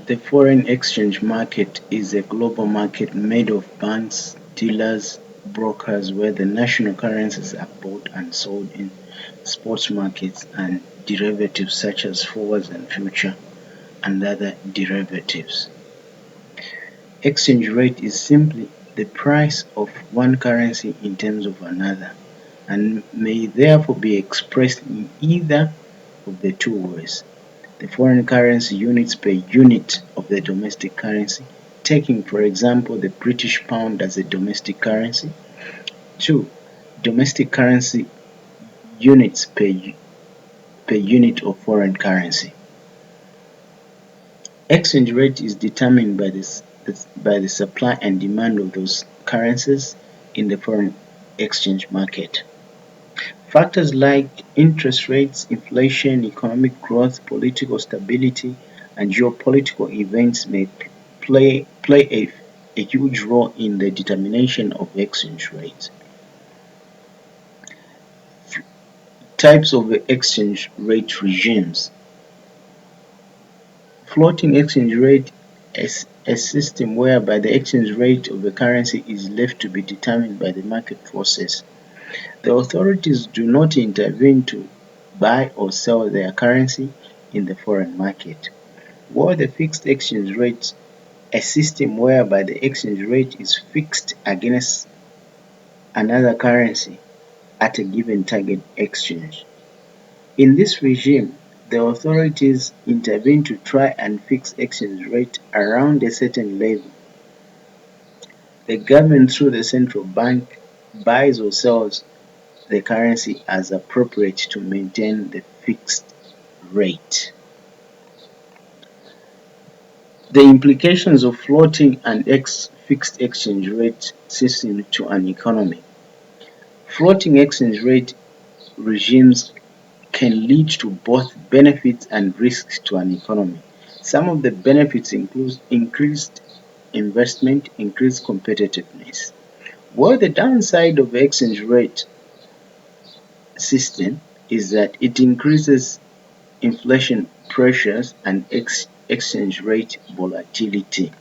The foreign exchange market is a global market made of banks, dealers, brokers where the national currencies are bought and sold in spot markets and derivatives such as forwards and future and other derivatives. Exchange rate is simply the price of one currency in terms of another and may therefore be expressed in either of the two ways. The foreign currency units per unit of the domestic currency, taking for example the British pound as a domestic currency. 2. Domestic currency units per unit of foreign currency. Exchange rate is determined by the supply and demand of those currencies in the foreign exchange market. Factors like interest rates, inflation, economic growth, political stability, and geopolitical events may play a huge role in the determination of exchange rates. Types of exchange rate regimes. Floating exchange rate is a system whereby the exchange rate of a currency is left to be determined by the market forces. The authorities do not intervene to buy or sell their currency in the foreign market. While the fixed exchange rate, a system whereby the exchange rate is fixed against another currency at a given target exchange. In this regime, the authorities intervene to try and fix exchange rate around a certain level. The government through the central bank buys or sells the currency as appropriate to maintain the fixed rate. The implications of floating and fixed exchange rate system to an economy. Floating exchange rate regimes can lead to both benefits and risks to an economy. Some of the benefits include increased investment, increased competitiveness. While the downside of the exchange rate system is that it increases inflation pressures and exchange rate volatility.